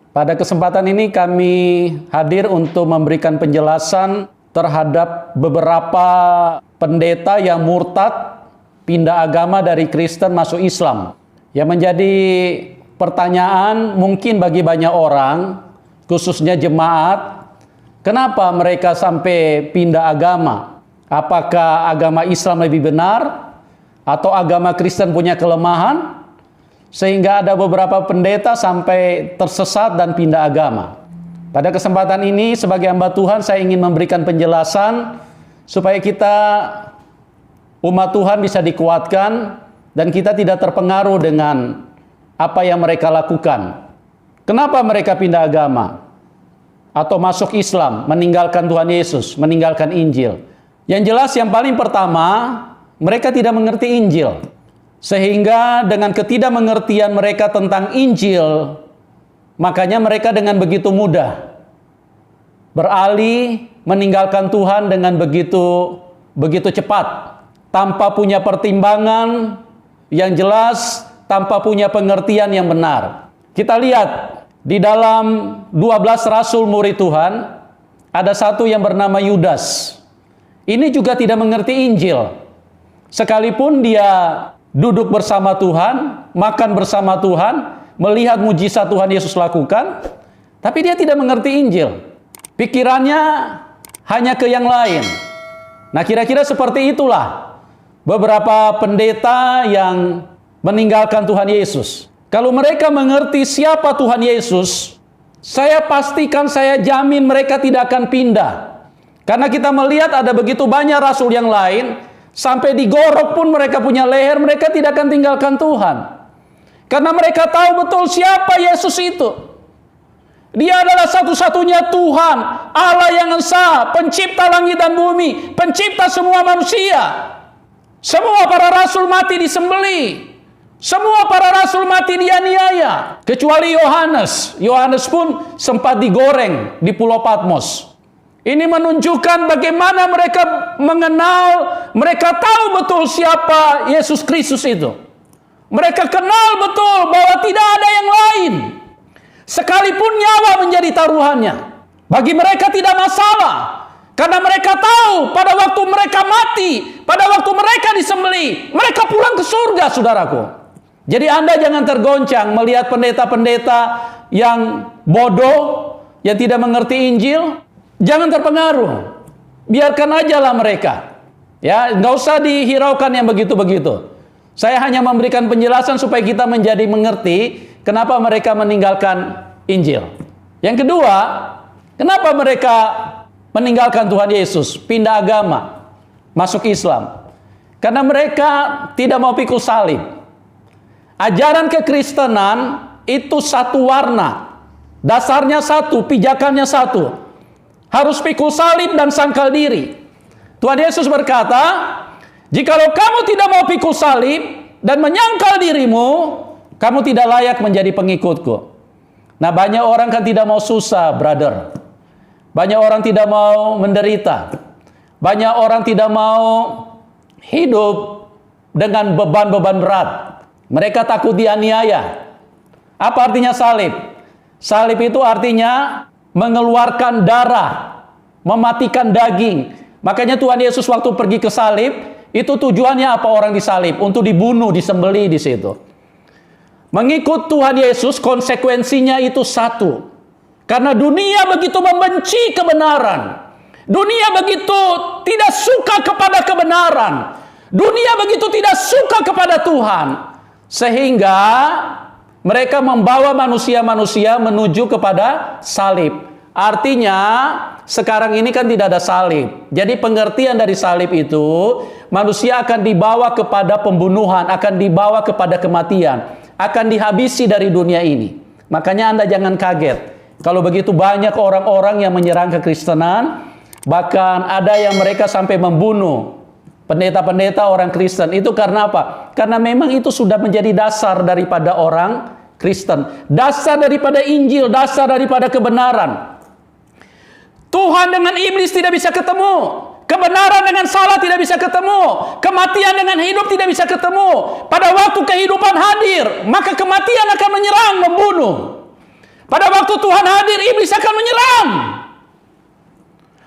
Pada kesempatan ini kami hadir untuk memberikan penjelasan terhadap beberapa pendeta yang murtad, pindah agama dari Kristen masuk Islam. Yang menjadi pertanyaan mungkin bagi banyak orang, khususnya jemaat, kenapa mereka sampai pindah agama? Apakah agama Islam lebih benar? Atau agama Kristen punya kelemahan? Sehingga ada beberapa pendeta sampai tersesat dan pindah agama. Pada kesempatan ini sebagai hamba Tuhan saya ingin memberikan penjelasan supaya kita umat Tuhan bisa dikuatkan dan kita tidak terpengaruh dengan apa yang mereka lakukan. Kenapa mereka pindah agama atau masuk Islam, meninggalkan Tuhan Yesus, meninggalkan Injil? Yang jelas yang paling pertama, mereka tidak mengerti Injil. Sehingga dengan ketidakmengertian mereka tentang Injil, makanya mereka dengan begitu mudah beralih meninggalkan Tuhan dengan begitu cepat, tanpa punya pertimbangan yang jelas, tanpa punya pengertian yang benar. Kita lihat di dalam 12 rasul murid Tuhan, ada satu yang bernama Yudas. Ini juga tidak mengerti Injil. Sekalipun dia duduk bersama Tuhan, makan bersama Tuhan, melihat mujizat Tuhan Yesus lakukan, tapi dia tidak mengerti Injil. Pikirannya hanya ke yang lain. Nah, kira-kira seperti itulah beberapa pendeta yang meninggalkan Tuhan Yesus. Kalau mereka mengerti siapa Tuhan Yesus, saya pastikan, saya jamin mereka tidak akan pindah. Karena kita melihat ada begitu banyak rasul yang lain, sampai digorok pun mereka punya leher, mereka tidak akan tinggalkan Tuhan. Karena mereka tahu betul siapa Yesus itu. Dia adalah satu-satunya Tuhan, Allah yang esa, pencipta langit dan bumi, pencipta semua manusia. Semua para rasul mati disembelih. Semua para rasul mati dianiaya. Kecuali Yohanes. Yohanes pun sempat digoreng di Pulau Patmos. Ini menunjukkan bagaimana mereka mengenal, mereka tahu betul siapa Yesus Kristus itu. Mereka kenal betul bahwa tidak ada yang lain. Sekalipun nyawa menjadi taruhannya, bagi mereka tidak masalah. Karena mereka tahu pada waktu mereka mati, pada waktu mereka disembelih, mereka pulang ke surga, saudaraku. Jadi Anda jangan tergoncang melihat pendeta-pendeta yang bodoh, yang tidak mengerti Injil. Jangan terpengaruh, biarkan aja lah mereka. Ya, nggak usah dihiraukan yang begitu-begitu. Saya hanya memberikan penjelasan supaya kita menjadi mengerti kenapa mereka meninggalkan Injil. Yang kedua, kenapa mereka meninggalkan Tuhan Yesus, pindah agama, masuk Islam? Karena mereka tidak mau pikul salib. Ajaran kekristenan itu satu warna, dasarnya satu, pijakannya satu. Harus pikul salib dan sangkal diri. Tuhan Yesus berkata, jikalau kamu tidak mau pikul salib dan menyangkal dirimu, kamu tidak layak menjadi pengikutku. Nah, banyak orang kan tidak mau susah, brother. Banyak orang tidak mau menderita. Banyak orang tidak mau hidup dengan beban-beban berat. Mereka takut dianiaya. Apa artinya salib? Salib itu artinya mengeluarkan darah, mematikan daging. Makanya Tuhan Yesus waktu pergi ke salib, itu tujuannya apa orang disalib? Untuk dibunuh, disembelih di situ. Mengikut Tuhan Yesus konsekuensinya itu satu. Karena dunia begitu membenci kebenaran. Dunia begitu tidak suka kepada kebenaran. Dunia begitu tidak suka kepada Tuhan. Sehingga mereka membawa manusia-manusia menuju kepada salib. Artinya, sekarang ini kan tidak ada salib. Jadi pengertian dari salib itu, manusia akan dibawa kepada pembunuhan, akan dibawa kepada kematian, akan dihabisi dari dunia ini. Makanya Anda jangan kaget. Kalau begitu banyak orang-orang yang menyerang kekristenan, bahkan ada yang mereka sampai membunuh pendeta-pendeta orang Kristen. Itu karena apa? Karena memang itu sudah menjadi dasar daripada orang Kristen. Dasar daripada Injil, dasar daripada kebenaran. Tuhan dengan iblis tidak bisa ketemu. Kebenaran dengan salah tidak bisa ketemu. Kematian dengan hidup tidak bisa ketemu. Pada waktu kehidupan hadir, maka kematian akan menyerang, membunuh. Pada waktu Tuhan hadir, iblis akan menyelam.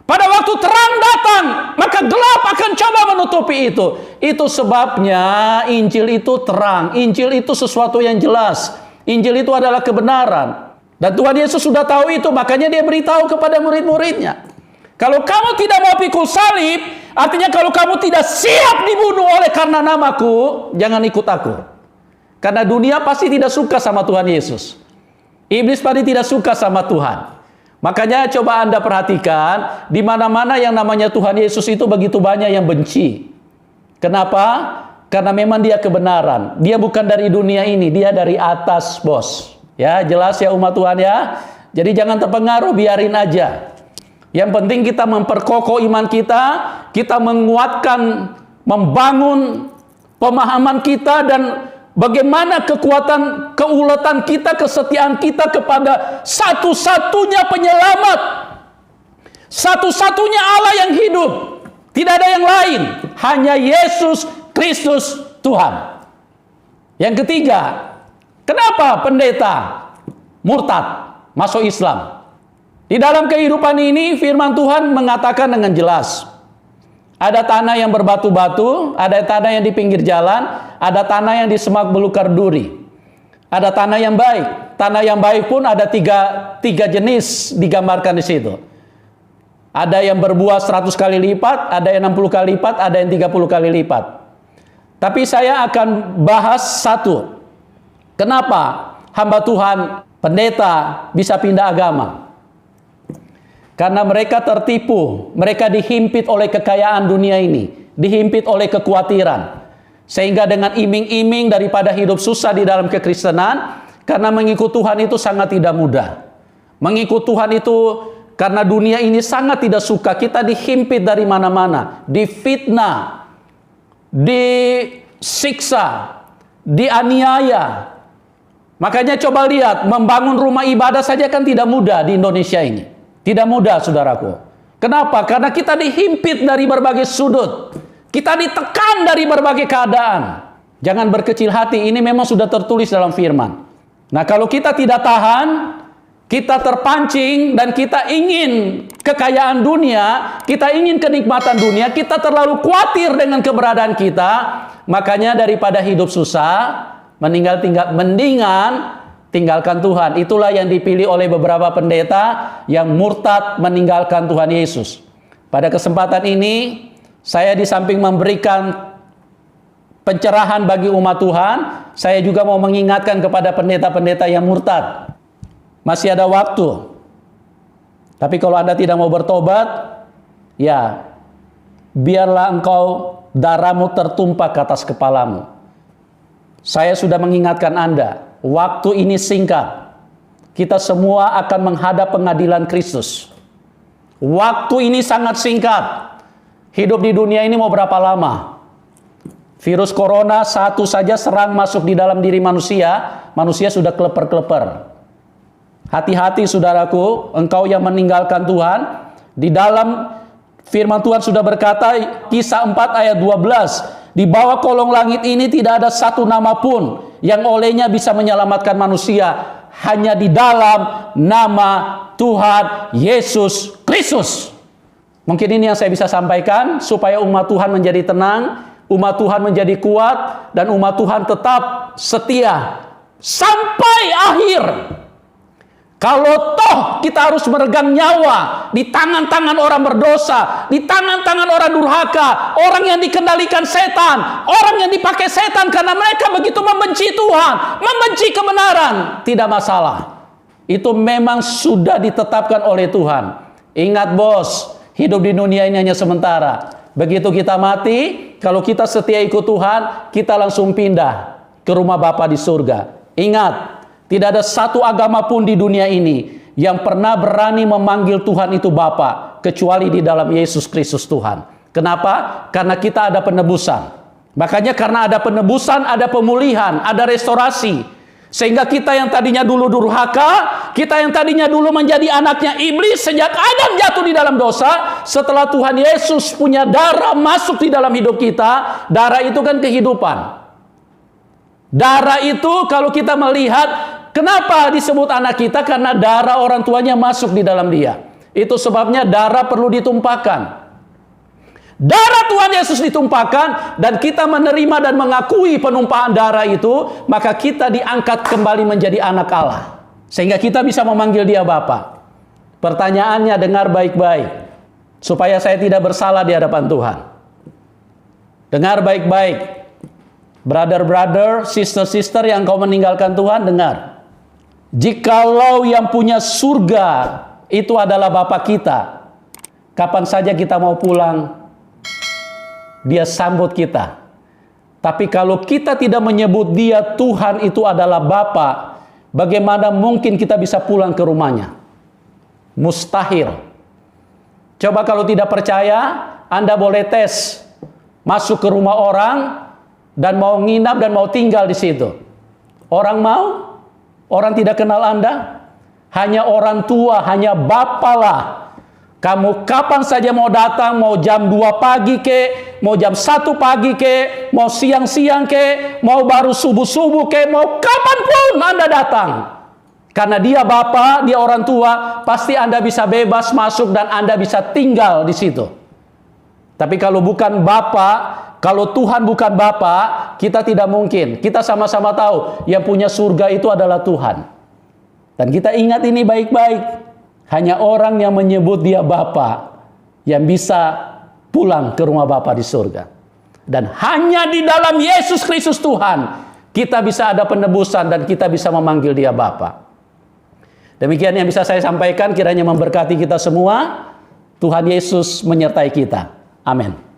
Pada waktu terang datang, maka gelap akan coba menutupi itu. Itu sebabnya Injil itu terang. Injil itu sesuatu yang jelas. Injil itu adalah kebenaran. Dan Tuhan Yesus sudah tahu itu, makanya dia beritahu kepada murid-muridnya. Kalau kamu tidak mau pikul salib, artinya kalau kamu tidak siap dibunuh oleh karena namaku, jangan ikut aku. Karena dunia pasti tidak suka sama Tuhan Yesus. Iblis pasti tidak suka sama Tuhan. Makanya coba Anda perhatikan, di mana-mana yang namanya Tuhan Yesus itu begitu banyak yang benci. Kenapa? Karena memang dia kebenaran. Dia bukan dari dunia ini, dia dari atas, bos. Ya, jelas ya umat Tuhan ya. Jadi jangan terpengaruh, biarin aja. Yang penting kita memperkokoh iman kita, kita menguatkan, membangun pemahaman kita dan bagaimana kekuatan, keuletan kita, kesetiaan kita kepada satu-satunya penyelamat. Satu-satunya Allah yang hidup. Tidak ada yang lain. Hanya Yesus Kristus Tuhan. Yang ketiga, kenapa pendeta murtad masuk Islam? Di dalam kehidupan ini firman Tuhan mengatakan dengan jelas. Ada tanah yang berbatu-batu, ada tanah yang di pinggir jalan, ada tanah yang di semak belukar duri. Ada tanah yang baik. Tanah yang baik pun ada tiga jenis digambarkan di situ. Ada yang berbuah 100 kali lipat, ada yang 60 kali lipat, ada yang 30 kali lipat. Tapi saya akan bahas satu. Kenapa hamba Tuhan, pendeta bisa pindah agama? Karena mereka tertipu, mereka dihimpit oleh kekayaan dunia ini, dihimpit oleh kekhawatiran. Sehingga dengan iming-iming daripada hidup susah di dalam kekristenan, karena mengikut Tuhan itu sangat tidak mudah. Mengikut Tuhan itu karena dunia ini sangat tidak suka, kita dihimpit dari mana-mana, difitnah, disiksa, dianiaya. Makanya coba lihat, membangun rumah ibadah saja kan tidak mudah di Indonesia ini. Tidak mudah, saudaraku. Kenapa? Karena kita dihimpit dari berbagai sudut. Kita ditekan dari berbagai keadaan. Jangan berkecil hati, ini memang sudah tertulis dalam firman. Nah, kalau kita tidak tahan, kita terpancing dan kita ingin kekayaan dunia, kita ingin kenikmatan dunia, kita terlalu khawatir dengan keberadaan kita, makanya daripada hidup susah, mendingan tinggalkan Tuhan. Itulah yang dipilih oleh beberapa pendeta yang murtad meninggalkan Tuhan Yesus. Pada kesempatan ini, saya di samping memberikan pencerahan bagi umat Tuhan, saya juga mau mengingatkan kepada pendeta-pendeta yang murtad. Masih ada waktu. Tapi kalau Anda tidak mau bertobat, ya, biarlah engkau darahmu tertumpah ke atas kepalamu. Saya sudah mengingatkan Anda. Waktu ini singkat. Kita semua akan menghadap pengadilan Kristus. Waktu ini sangat singkat. Hidup di dunia ini mau berapa lama? Virus corona satu saja serang masuk di dalam diri manusia, manusia sudah kleper-kleper. Hati-hati saudaraku, engkau yang meninggalkan Tuhan. Di dalam firman Tuhan sudah berkata, Kisah 4 ayat 12. Di bawah kolong langit ini tidak ada satu nama pun yang olehnya bisa menyelamatkan manusia, hanya di dalam nama Tuhan Yesus Kristus. Mungkin ini yang saya bisa sampaikan supaya umat Tuhan menjadi tenang, umat Tuhan menjadi kuat, dan umat Tuhan tetap setia sampai akhir. Kalau toh kita harus meregang nyawa di tangan-tangan orang berdosa, di tangan-tangan orang durhaka, orang yang dikendalikan setan, orang yang dipakai setan karena mereka begitu membenci Tuhan, membenci kebenaran, tidak masalah. Itu memang sudah ditetapkan oleh Tuhan. Ingat bos, hidup di dunia ini hanya sementara. Begitu kita mati, kalau kita setia ikut Tuhan, kita langsung pindah ke rumah Bapa di surga. Ingat, tidak ada satu agama pun di dunia ini yang pernah berani memanggil Tuhan itu Bapa, kecuali di dalam Yesus Kristus Tuhan. Kenapa? Karena kita ada penebusan. Makanya karena ada penebusan, ada pemulihan, ada restorasi. Sehingga kita yang tadinya dulu durhaka, kita yang tadinya dulu menjadi anaknya iblis sejak Adam jatuh di dalam dosa, setelah Tuhan Yesus punya darah masuk di dalam hidup kita, darah itu kan kehidupan. Darah itu kalau kita melihat Kenapa disebut anak kita? Karena darah orang tuanya masuk di dalam dia. Itu sebabnya darah perlu ditumpahkan. Darah Tuhan Yesus ditumpahkan dan kita menerima dan mengakui penumpahan darah itu, maka kita diangkat kembali menjadi anak Allah. Sehingga kita bisa memanggil dia Bapa. Pertanyaannya, dengar baik-baik supaya saya tidak bersalah di hadapan Tuhan. Dengar baik-baik. Brother-brother, sister-sister yang kau meninggalkan Tuhan, dengar. Jikalau yang punya surga itu adalah Bapa kita, kapan saja kita mau pulang, dia sambut kita. Tapi kalau kita tidak menyebut dia Tuhan itu adalah Bapa, bagaimana mungkin kita bisa pulang ke rumahnya? Mustahil. Coba kalau tidak percaya, Anda boleh tes. Masuk ke rumah orang dan mau nginap dan mau tinggal di situ. Orang mau? Orang tidak kenal Anda? Hanya orang tua, hanya Bapa lah. Kamu kapan saja mau datang, mau jam 2 pagi ke, mau jam 1 pagi ke, mau siang-siang ke, mau baru subuh-subuh ke, mau kapanpun Anda datang. Karena dia Bapa, dia orang tua, pasti Anda bisa bebas masuk dan Anda bisa tinggal di situ. Tapi kalau bukan Bapa, kalau Tuhan bukan Bapa, kita tidak mungkin. Kita sama-sama tahu yang punya surga itu adalah Tuhan. Dan kita ingat ini baik-baik. Hanya orang yang menyebut dia Bapa yang bisa pulang ke rumah Bapa di surga. Dan hanya di dalam Yesus Kristus Tuhan kita bisa ada penebusan dan kita bisa memanggil dia Bapa. Demikian yang bisa saya sampaikan, kiranya memberkati kita semua. Tuhan Yesus menyertai kita. Amin.